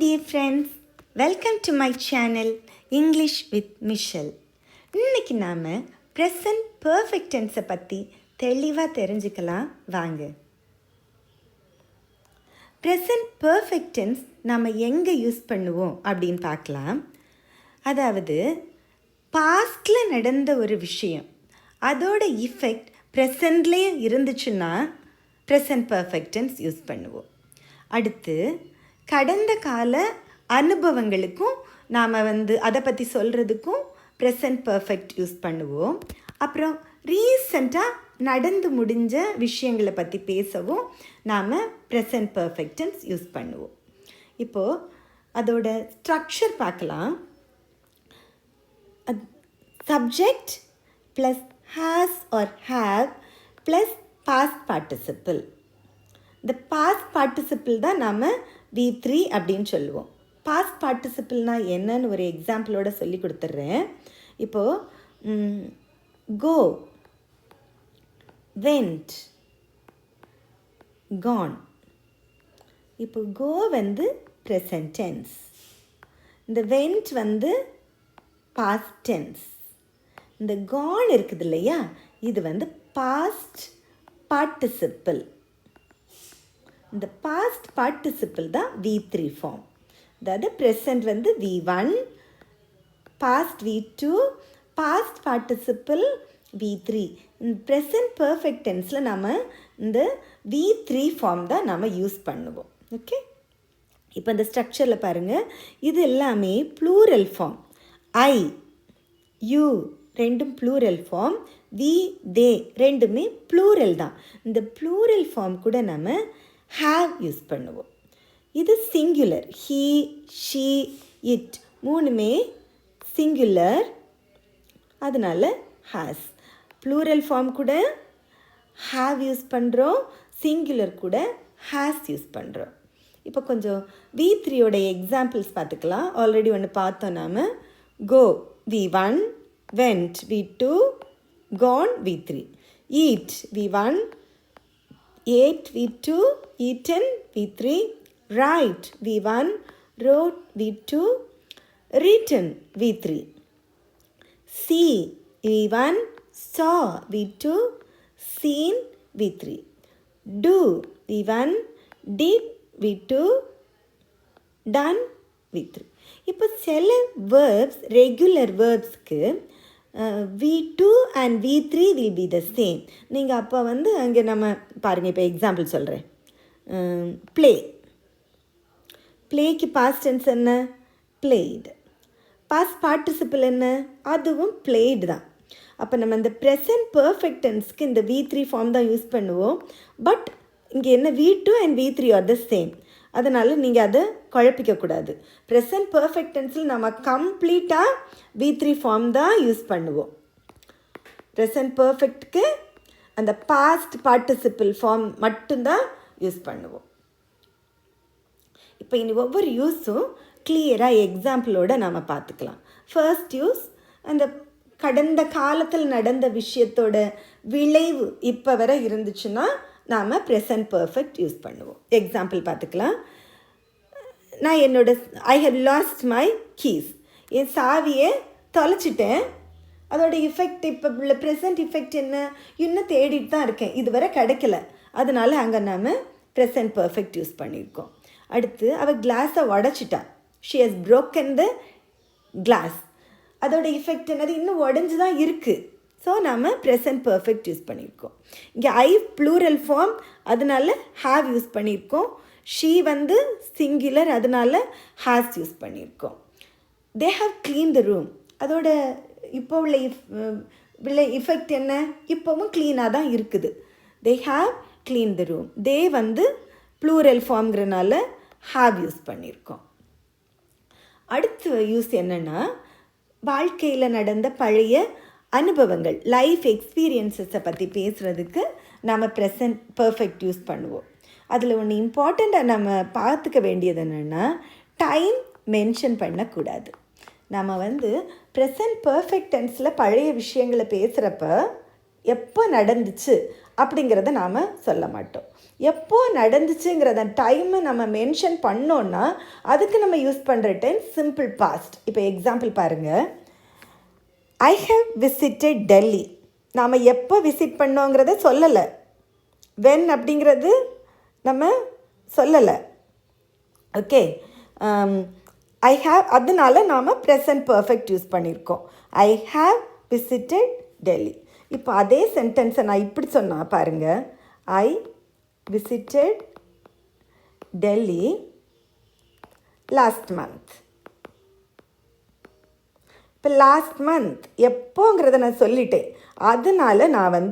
Dear friends, welcome to my channel English with Michelle. இன்னைக்கு நாம் present perfect tense பற்றி தெளிவாக தெரிஞ்சுக்கலாம் வாங்க. present perfect tense நாம் எங்கே யூஸ் பண்ணுவோம் அப்படின்னு பார்க்கலாம். அதாவது பாஸ்டில் நடந்த ஒரு விஷயம் அதோட இஃபெக்ட் ப்ரெசண்ட்லேயே இருந்துச்சுன்னா present perfect tense யூஸ் பண்ணுவோம். அடுத்து கடந்த கால அனுபவங்களுக்கும் நாம் அதை பற்றி சொல்கிறதுக்கும் ப்ரெசன்ட் பர்ஃபெக்ட் யூஸ் பண்ணுவோம். அப்புறம் ரீசண்டாக நடந்து முடிஞ்ச விஷயங்களை பற்றி பேசவும் நாம் ப்ரெசன்ட் பர்ஃபெக்ட் டென்ஸ் யூஸ் பண்ணுவோம். இப்போது அதோட ஸ்ட்ரக்சர் பார்க்கலாம். Subject plus has or have plus past participle. இந்த பாஸ்ட் பார்ட்டிசிபிள் தான் நாம் V3 அப்படின்னு சொல்லுவோம். பாஸ்ட் பார்ட்டிசிபிள்னால் என்னன்னு ஒரு எக்ஸாம்பிளோட சொல்லி கொடுத்துட்றேன். இப்போது கோ, வெண்ட், கான். இப்போ கோ ப்ரெசன்ட் டென்ஸ், இந்த வெண்ட் பாஸ்ட் டென்ஸ், இந்த கான் இருக்குது இல்லையா, இது பாஸ்ட் பார்ட்டிசிபிள். இந்த பாஸ்ட் பார்ட்டிசிபிள் தான் V3 ஃபார்ம். அதாவது present V1, past V2, past participle V3. இந்த ப்ரெசன்ட் பர்ஃபெக்ட் டென்ஸில் நம்ம இந்த V3 ஃபார்ம் தான் நம்ம யூஸ் பண்ணுவோம். ஓகே, இப்போ இந்த ஸ்ட்ரக்சரில் பாருங்கள், இது எல்லாமே ப்ளூரல் ஃபார்ம். ஐ, யூ ரெண்டும் ப்ளூரல் ஃபார்ம், வி, தே ரெண்டுமே ப்ளூரல் தான். இந்த ப்ளூரல் ஃபார்ம் கூட நம்ம have யூஸ் பண்ணுவோம். இது சிங்குலர், he, she, it மூணுமே சிங்குலர், அதனால் has. ப்ளூரல் ஃபார்ம் கூட have யூஸ் பண்ணுறோம், சிங்குலர் கூட has யூஸ் பண்ணுறோம். இப்போ கொஞ்சம் V3யோட எக்ஸாம்பிள்ஸ் பார்த்துக்கலாம். ஆல்ரெடி ஒன்று பார்த்தோம் நாம். go V1, went V2, gone V3. eat V1, ate V2, eaten V3, write V1, wrote V2, written V3. See V1, saw V2, seen V3. Do V1, did V2, done V3. இப்போ சில verbs, regular வேர்ப்ஸ்க்கு V2 and V3 will be the same. நீங்கள் அப்போ அங்கே நம்ம பாருங்கள், இப்போ example சொல்கிறேன். ப்ளே, ப்ளேக்கு பாஸ்ட் டென்ஸ் என்ன? பிளேடு. பாஸ்ட் பார்ட்டிசிபிள் என்ன? அதுவும் பிளேடு தான். அப்போ நம்ம இந்த ப்ரெசன்ட் பர்ஃபெக்ட் டென்ஸ்க்கு இந்த V3 ஃபார்ம் தான் யூஸ் பண்ணுவோம். பட் இங்கே என்ன, V2 and V3 R the same. அதனால் நீங்கள் அதை குழப்பிக்கக்கூடாது. ப்ரெசன்ட் பர்ஃபெக்ட் டென்ஸில் நம்ம கம்ப்ளீட்டாக V3 ஃபார்ம் தான் யூஸ் பண்ணுவோம். ப்ரெசன்ட் பர்ஃபெக்ட்க்கு அந்த பாஸ்ட் பார்ட்டிசிபிள் ஃபார்ம் மட்டும்தான் யூஸ் பண்ணுவோம். இப்போ இனி ஒவ்வொரு யூஸும் கிளியராக எக்ஸாம்பிளோடு நாம் பார்த்துக்கலாம். ஃபர்ஸ்ட் யூஸ், அந்த கடந்த காலத்தில் நடந்த விஷயத்தோட விளைவு இப்போ வரை இருந்துச்சுன்னா நாம் ப்ரெசன்ட் பர்ஃபெக்ட் யூஸ் பண்ணுவோம். எக்ஸாம்பிள் பார்த்துக்கலாம். நான் I have lost my keys, என் சாவியை தொலைச்சிட்டேன். அதோட இஃபெக்ட் இப்போ உள்ள ப்ரெசன்ட் இஃபெக்ட் என்ன? இன்னும் தேடிட்டு தான் இருக்கேன், இதுவரை கிடைக்கல. அதனால் அங்கே நாம் ப்ரெசன்ட் பர்ஃபெக்ட் யூஸ் பண்ணியிருக்கோம். அடுத்து அவள் கிளாஸை உடச்சிட்டா, she has broken the glass. அதோட இஃபெக்ட் என்னது? இன்னும் உடஞ்சி தான் இருக்குது. ஸோ நாம் ப்ரெசன்ட் பர்ஃபெக்ட் யூஸ் பண்ணியிருக்கோம். இங்கே ஐ ப்ளூரல் ஃபார்ம், அதனால ஹாவ் யூஸ் பண்ணியிருக்கோம். ஷீ சிங்குலர், அதனால ஹாஸ் யூஸ் பண்ணியிருக்கோம். They have clean the room, அதோட இப்போ உள்ள இஃபெக்ட் என்ன? இப்போவும் க்ளீனாக தான் இருக்குது. They have clean the room. They plural ஃபார்ம்ங்கிறனால ஹாவ் யூஸ் பண்ணியிருக்கோம். அடுத்த யூஸ் என்னென்னா, வாழ்க்கையில் நடந்த பழைய அனுபவங்கள், லைஃப் எக்ஸ்பீரியன்ஸஸை பற்றி பேசுகிறதுக்கு நம்ம ப்ரெசன்ட் பர்ஃபெக்ட் யூஸ் பண்ணுவோம். அதில் ஒன்று இம்பார்ட்டண்ட்டாக நம்ம பார்த்துக்க வேண்டியது என்னென்னா, டைம் மென்ஷன் பண்ணக்கூடாது. நம்ம ப்ரெசன்ட் பர்ஃபெக்ட் டென்ஸில் பழைய விஷயங்களை பேசுகிறப்ப எப்போ நடந்துச்சு அப்படிங்கிறத நாம் சொல்ல மாட்டோம். எப்போ நடந்துச்சுங்கிறத டைமை நம்ம மென்ஷன் பண்ணோன்னா அதுக்கு நம்ம யூஸ் பண்ணுற டென்ஸ் சிம்பிள் பாஸ்ட். இப்போ எக்ஸாம்பிள் பாருங்கள். I have visited Delhi. நாம் எப்போ விசிட் பண்ணோங்கிறத சொல்லலை. வென் அப்படிங்கிறது நம்ம சொல்லலை. ஓகே, ஐ ஹாவ், அதனால நாம் ப்ரெசன்ட் பர்ஃபெக்ட் யூஸ் பண்ணியிருக்கோம். I have visited Delhi. இப்போ அதே சென்டென்ஸை நான் இப்படி சொன்னால் பாருங்கள். I visited Delhi last month. இப்போ லாஸ்ட் மந்த் எப்போங்கிறத நான் சொல்லிட்டேன். அதனால நான்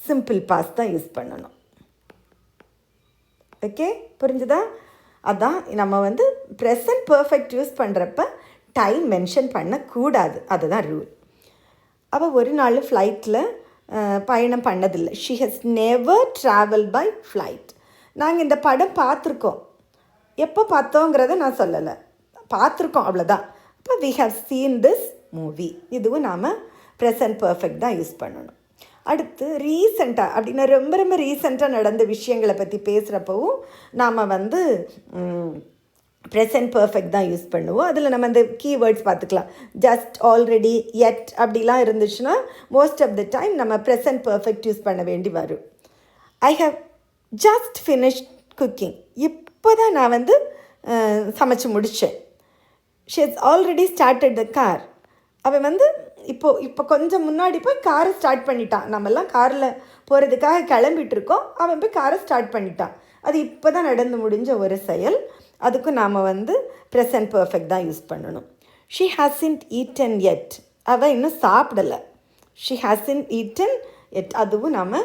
சிம்பிள் பாஸ்ட் தான் யூஸ் பண்ணணும். ஓகே, புரிஞ்சுதா? அதான் நம்ம ப்ரெசன்ட் பர்ஃபெக்ட் யூஸ் பண்ணுறப்ப டைம் மென்ஷன் பண்ணக்கூடாது. அதுதான் ரூல். அவள் ஒரு நாள் ஃப்ளைட்டில் பயணம் பண்ணதில்லை. She has never travel by flight. நாங்கள் இந்த படம் பார்த்துருக்கோம். எப்போ பார்த்தோங்கிறத நான் சொல்லலை, பார்த்துருக்கோம் அவ்வளோதான். இப்போ we have seen this movie. இதுவும் நாம் ப்ரெசன்ட் பர்ஃபெக்ட் தான் யூஸ் பண்ணணும். அடுத்து ரீசெண்டாக அப்படின்னா ரொம்ப ரொம்ப ரீசெண்டாக நடந்த விஷயங்களை பற்றி பேசுகிறப்பவும் நாம் ப்ரெசன்ட் பர்ஃபெக்ட் தான் யூஸ் பண்ணுவோம். அதில் நம்ம இந்த கீவேர்ட்ஸ் பார்த்துக்கலாம். ஜஸ்ட், ஆல்ரெடி, எட் அப்படிலாம் இருந்துச்சுன்னா மோஸ்ட் ஆஃப் த டைம் நம்ம ப்ரெசன்ட் பர்ஃபெக்ட் யூஸ் பண்ண வேண்டி வரும். I have just finished cooking. இப்போ தான் நான் சமைச்சு முடித்தேன். She has already started the car. அவன் இப்போ கொஞ்சம் முன்னாடி போய் காரை ஸ்டார்ட் பண்ணிட்டான். நம்மெல்லாம் காரில் போகிறதுக்காக கிளம்பிகிட்ருக்கோம். அவன் போய் காரை ஸ்டார்ட் பண்ணிட்டான். அது இப்போ தான் நடந்து முடிஞ்ச ஒரு செயல். அதுக்கும் நாம் ப்ரெசன்ட் பர்ஃபெக்ட் தான் யூஸ் பண்ணணும். ஷி ஹாசன்ட் ஈட்டன் எட். அவள் இன்னும் சாப்பிடலை. ஷி ஹாசன்ட் ஈட்டன் எட். அதுவும் நாம்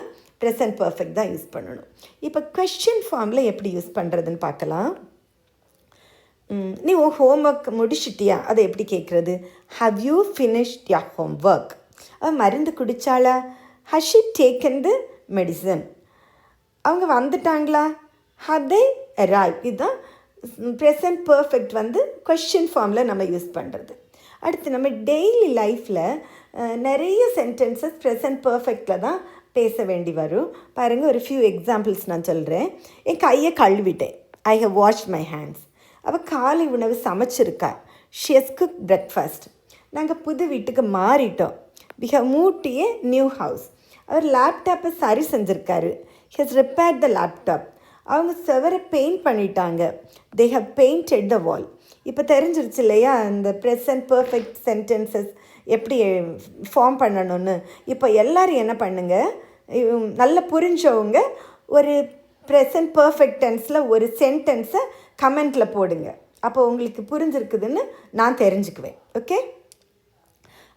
ப்ரெசன்ட் பர்ஃபெக்ட் தான் யூஸ் பண்ணணும். இப்போ கொஸ்டின் ஃபார்மில் எப்படி யூஸ் பண்ணுறதுன்னு பார்க்கலாம். நீ உன் ஹோம்ஒர்க் முடிச்சிட்டியா? அதை எப்படி கேட்குறது? Have you finished your homework? அவள் மருந்து குடித்தாளா? Has she taken the medicine? அவங்க வந்துட்டாங்களா? Have they arrive? இதுதான் ப்ரெசன்ட் பர்ஃபெக்ட் கொஸ்டின் ஃபார்மில் நம்ம யூஸ் பண்ணுறது. அடுத்து நம்ம டெய்லி லைஃப்பில் நிறைய சென்டென்சஸ் ப்ரெசன்ட் பர்ஃபெக்டில் தான் பேச வேண்டி வரும். பாருங்கள், ஒரு ஃபியூ எக்ஸாம்பிள்ஸ் நான் சொல்கிறேன். என் கையை கழுவிட்டேன். I have washed my hands. அவள் காலை உணவு சமைச்சிருக்கா. She has cook breakfast. நாங்கள் புது வீட்டுக்கு மாறிட்டோம். We have move to a new house. அவர் லேப்டாப்பை சரி செஞ்சுருக்காரு. He has repaired the laptop. அவங்க செவரை பெயிண்ட் பண்ணிட்டாங்க. They have painted the wall. இப்போ தெரிஞ்சிருச்சு இல்லையா இந்த ப்ரெசன்ட் பர்ஃபெக்ட் சென்டென்சஸ் எப்படி ஃபார்ம் பண்ணணும்னு. இப்போ எல்லோரும் என்ன பண்ணுங்கள், நல்லா புரிஞ்சவங்க ஒரு ப்ரெசன்ட் பர்ஃபெக்ட் டென்ஸில் ஒரு சென்டென்ஸை கமெண்ட்டில் போடுங்க. அப்போ உங்களுக்கு புரிஞ்சிருக்குதுன்னு நான் தெரிஞ்சுக்குவேன். ஓகே,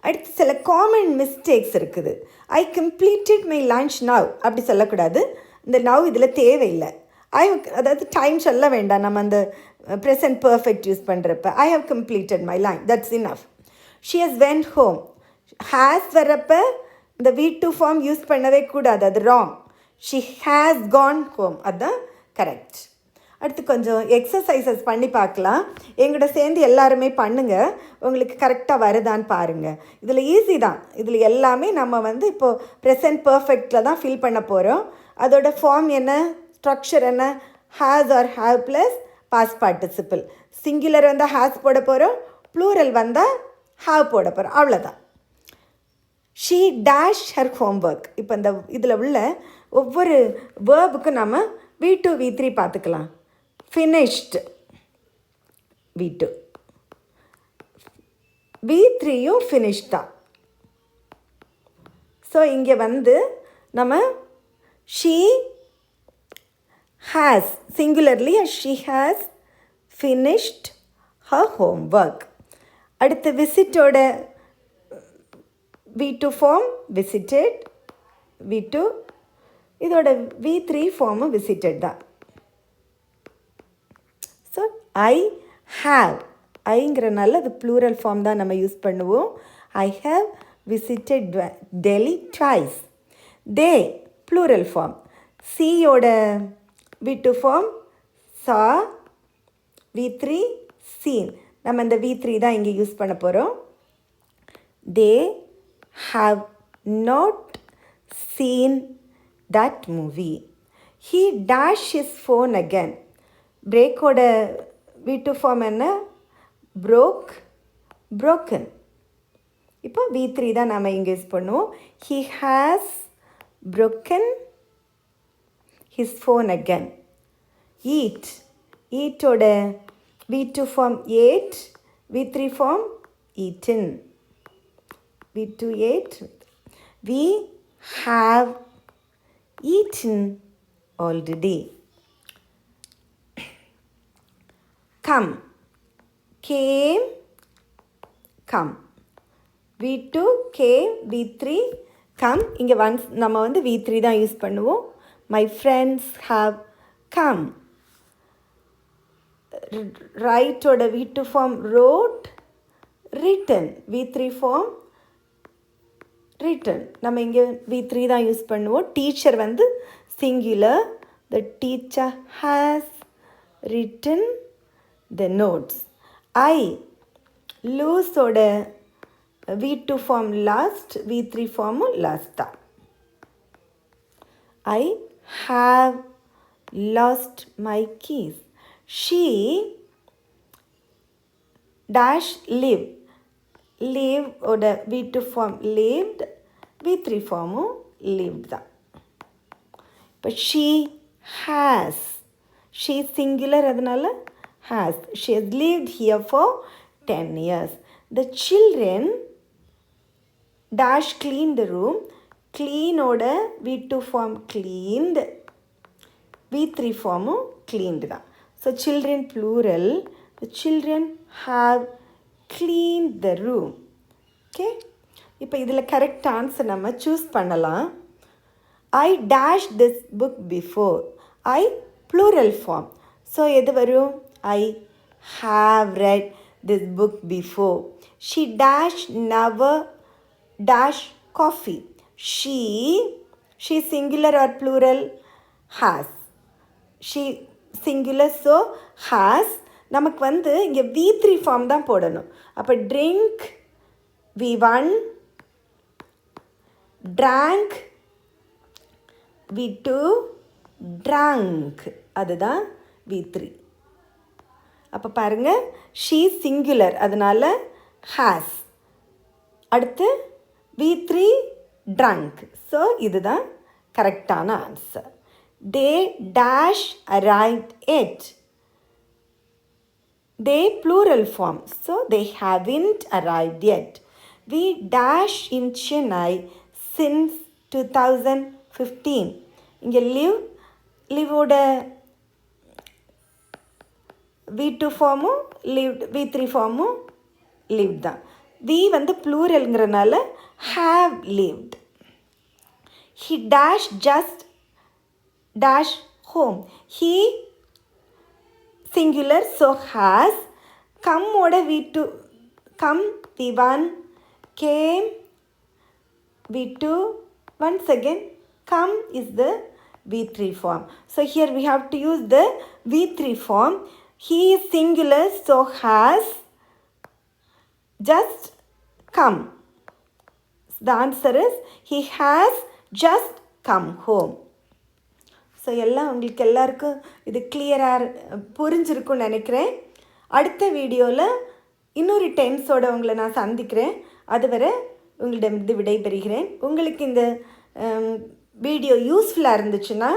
அடுத்து சில காமன் மிஸ்டேக்ஸ் இருக்குது. I completed my lunch now அப்படி சொல்லக்கூடாது. இந்த நவ் இதில் தேவையில்லை. அதாவது டைம் சொல்ல வேண்டாம். நம்ம அந்த ப்ரெசன்ட் பர்ஃபெக்ட் யூஸ் பண்ணுறப்ப I have completed my line, that's enough. She has went home. Has வர்றப்போ இந்த V2 ஃபார்ம் யூஸ் பண்ணவே கூடாது, அது wrong. She has gone home, அதுதான் கரெக்ட். அடுத்து கொஞ்சம் எக்ஸசைசஸ் பண்ணி பார்க்கலாம். எங்களோட சேர்ந்து எல்லாருமே பண்ணுங்கள். உங்களுக்கு கரெக்டாக வருதான்னு பாருங்கள். இதில் ஈஸி தான். இதில் எல்லாமே நம்ம இப்போது ப்ரெசன்ட் பர்ஃபெக்டில் தான் ஃபில் பண்ண போகிறோம். அதோட ஃபார்ம் என்ன, ஸ்ட்ரக்சர் என்ன, has or have plus past participle. Singular வந்தால் ஹேஸ் போட போகிறோம், ப்ளூரல் வந்தால் ஹேவ் போட போகிறோம், அவ்வளோதான். She dash her homework. இப்போ இந்த இதில் உள்ள ஒவ்வொரு வேர்புக்கும் நம்ம V2 V3 பார்த்துக்கலாம். ஃபினிஷ்டு V2, V3யும் ஃபினிஷ் தான். ஸோ இங்கே நம்ம ஷீ ஹேஸ் சிங்குலர்லி she has finished her homework. அடுத்து விசிட்டோட V2 ஃபார்ம் விசிட்டட் V2, இதோட V3 ஃபார்மும் விசிட்டட் தான். ஸோ ஐ ஹாவ், ஐங்கிறனால அது ப்ளூரல் ஃபார்ம் தான் நம்ம யூஸ் பண்ணுவோம். I have visited Delhi twice. They plural form. சியோட V2 ஃபார்ம் சா, V3 சீன். நம்ம இந்த V3 தான் இங்கே யூஸ் பண்ண போகிறோம். They have not seen that movie. he dash his phone again. பிரேக்கோட V2 ஃபார்ம் என்ன? broken. இப்போ V3 தான் நாம் இங்கே யூஸ் பண்ணுவோம். he has broken his phone again. eatோட V2 form ate, V3 form eaten. V2 ate. We have eaten already. Come, came, come. V2 came, V3 come. இங்கே once நம்ம வந்து V3 தான் யூஸ் பண்ணுவோம். My friends have come. ரைட்டோட V2 form wrote, written. V3 form written. நம்ம இங்கே V3 தான் use பண்ணுவோம். டீச்சர் வந்து singular. The teacher has written the notes. I லூஸோட V2 ஃபார்ம் last, V3 ஃபார்மும் last தான். I have lost my keys. She dash live. live ஓட V2 form lived, V3 ஃபார்மும் lived தான். இப்போ she has, she singular அதனால has. She has lived here for 10 years. The children dash clean the room. clean ஓட V2 form cleaned, V3 ஃபார்மும் cleaned தான். So children plural. The children have cleaned the room. Okay, இப்போ இதில் correct answer நம்ம choose பண்ணலாம். I dashed this book before. I plural form. So எது வரும்? I have read this book before. She dash never dash coffee. She singular or plural? Has. She singular, so has. நமக்கு வந்து இங்கே V3 form தான் போடணும். அப்போ drink V1, drank V2, drank அதுதான் V3. அப்போ பாருங்கள், she singular அதனால has. அடுத்து V3 drunk. ஸோ இதுதான் கரெக்டான answer. They dash arrived at. They plural form, so they haven't arrived yet. We dash in Chennai since 2015. இங்கே live ஓட V2 ஃபார்மும் lived, V3 ஃபார்மும் lived தான். We வந்து ப்ளூரல்ங்கிறனால have lived. He dash just dash home. He singular, so has. come ஓட V2 come V1, came V2. once again come is the V3 form. So here we have to use the V3 form. He is singular, so has just come. The answer is he has just come home. So எல்லாம் உங்களுக்கு எல்லாருக்கும் இது கிளியராக புரிஞ்சிருக்கும்னு நினைக்கிறேன். அடுத்த வீடியோவில் இன்னொரு டென்ஸோடு உங்களை நான் சந்திக்கிறேன். அதுவரை உங்களிடம் விடைபெறுகிறேன். உங்களுக்கு இந்த வீடியோ யூஸ்ஃபுல்லாக இருந்துச்சுன்னா